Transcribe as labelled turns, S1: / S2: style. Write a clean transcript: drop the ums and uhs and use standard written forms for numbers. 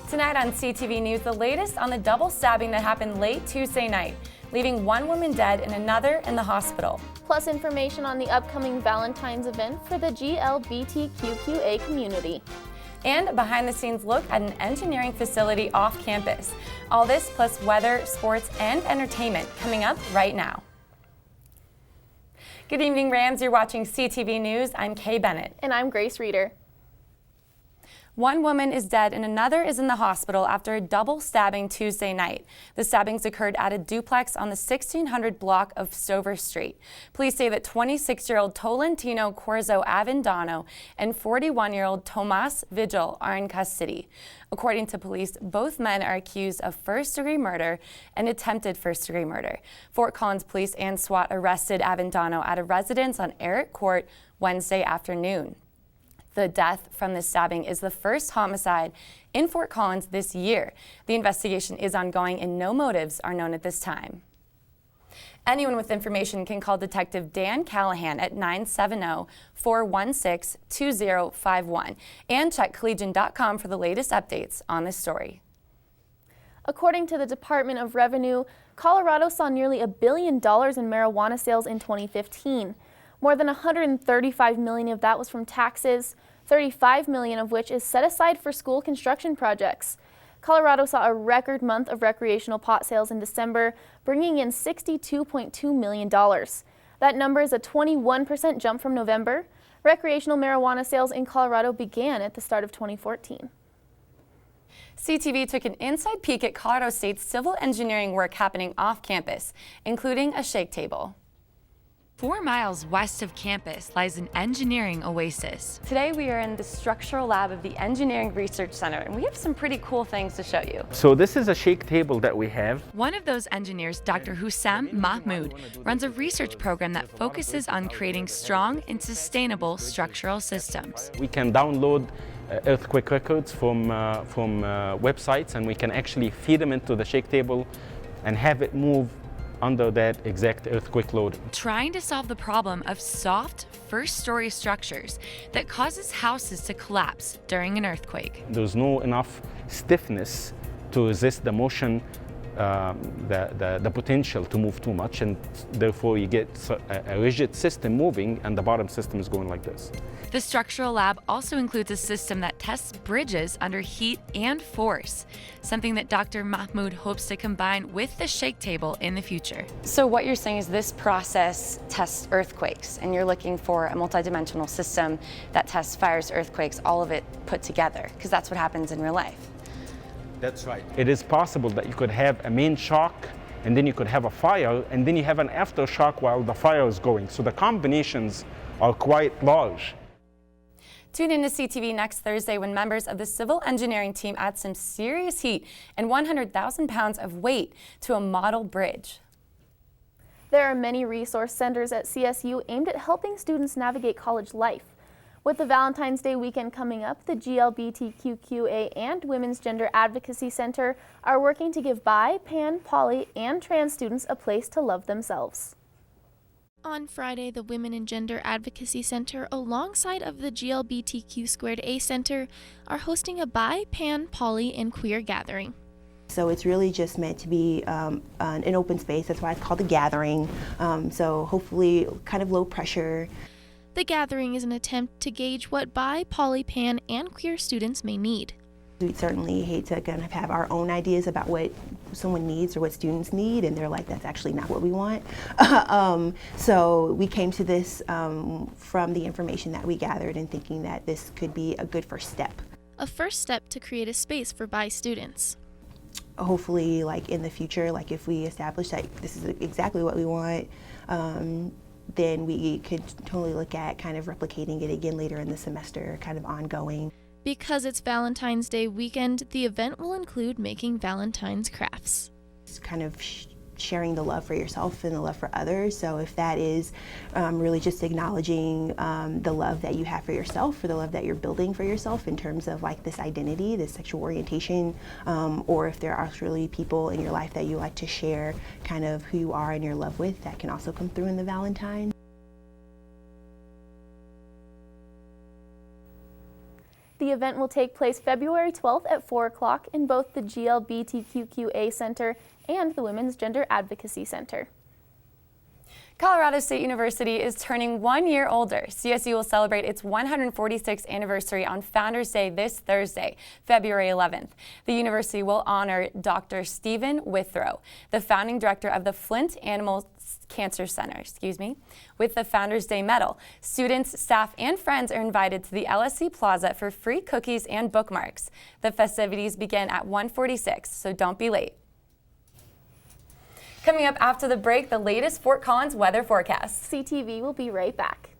S1: Tonight on CTV News, the latest on the double stabbing that happened late Tuesday night, leaving one woman dead and another in the hospital.
S2: Plus information on the upcoming Valentine's event for the GLBTQ community.
S1: And a behind-the-scenes look at an engineering facility off campus. All this plus weather, sports, and entertainment coming up right now. Good evening, Rams. You're watching CTV News. I'm Kay Bennet.
S2: And I'm Grace Reeder.
S1: One woman is dead and another is in the hospital after a double stabbing Tuesday night. The stabbings occurred at a duplex on the 1600 block of Stover Street. Police say that 26-year-old Tolentino Corzo Avendano and 41-year-old Tomas Vigil are in custody. According to police, both men are accused of first-degree murder and attempted first-degree murder. Fort Collins Police and SWAT arrested Avendano at a residence on Eric Court Wednesday afternoon. The death from this stabbing is the first homicide in Fort Collins this year. The investigation is ongoing and no motives are known at this time. Anyone with information can call Detective Dan Callahan at 970-416-2051 and check collegian.com for the latest updates on this story.
S2: According to the Department of Revenue, Colorado saw nearly $1 billion in marijuana sales in 2015. More than $135 million of that was from taxes, $35 million of which is set aside for school construction projects. Colorado saw a record month of recreational pot sales in December, bringing in $62.2 million. That number is a 21% jump from November. Recreational marijuana sales in Colorado began at the start of 2014.
S1: CTV took an inside peek at Colorado State's civil engineering work happening off campus, including a shake table.
S3: 4 miles west of campus lies an engineering oasis.
S1: Today we are in the structural lab of the Engineering Research Center, and we have some pretty cool things to show you.
S4: So this is a shake table that we have.
S3: One of those engineers, Dr. Hussam Mahmoud, runs a research program that focuses on creating strong and sustainable structural systems.
S4: We can download earthquake records from websites, and we can actually feed them into the shake table and have it move under that exact earthquake load.
S3: Trying to solve the problem of soft first-story structures that causes houses to collapse during an earthquake.
S4: There's no enough stiffness to resist the motion, the potential to move too much, and therefore you get a rigid system moving and the bottom system is going like this.
S3: The structural lab also includes a system that tests bridges under heat and force, something that Dr. Mahmoud hopes to combine with the shake table in the future.
S1: So what you're saying is this process tests earthquakes, and you're looking for a multidimensional system that tests fires, earthquakes, all of it put together, because that's what happens in real life.
S4: That's right. It is possible that you could have a main shock, and then you could have a fire, and then you have an aftershock while the fire is going. So the combinations are quite large.
S1: Tune in to CTV next Thursday when members of the civil engineering team add some serious heat and 100,000 pounds of weight to a model bridge.
S2: There are many resource centers at CSU aimed at helping students navigate college life. With the Valentine's Day weekend coming up, the GLBTQ and Women's Gender Advocacy Center are working to give bi, pan, poly, and trans students a place to love themselves. On Friday, the Women and Gender Advocacy Center, alongside of the GLBTQ Center, are hosting a bi, pan, poly, and queer gathering.
S5: So it's really just meant to be an open space. That's why it's called a gathering. So hopefully kind of low pressure.
S2: The gathering is an attempt to gauge what bi, poly, pan, and queer students may need.
S5: We certainly hate to kind of have our own ideas about what someone needs or what students need, and they're like, that's actually not what we want. So we came to this from the information that we gathered and thinking that this could be a good first step.
S2: A first step to create a space for bi students.
S5: Hopefully, like in the future, like if we establish that this is exactly what we want, then we could totally look at kind of replicating it again later in the semester, kind of ongoing.
S2: Because it's Valentine's Day weekend, the event will include making Valentine's crafts.
S5: It's kind of sharing the love for yourself and the love for others. So if that is really just acknowledging the love that you have for yourself, or the love that you're building for yourself in terms of like this identity, this sexual orientation, or if there are really people in your life that you like to share kind of who you are and your love with, that can also come through in the Valentine.
S2: The event will take place February 12th at 4 o'clock in both the GLBTQ Center and the Women's Gender Advocacy Center.
S1: Colorado State University is turning 1 year older. CSU will celebrate its 146th anniversary on Founders Day this Thursday, February 11th. The university will honor Dr. Stephen Withrow, the founding director of the Flint Animal Cancer Center, with the Founders Day Medal. Students, staff, and friends are invited to the LSC Plaza for free cookies and bookmarks. The festivities begin at 1:46, so don't be late. Coming up after the break, the latest Fort Collins weather forecast.
S2: CTV will be right back.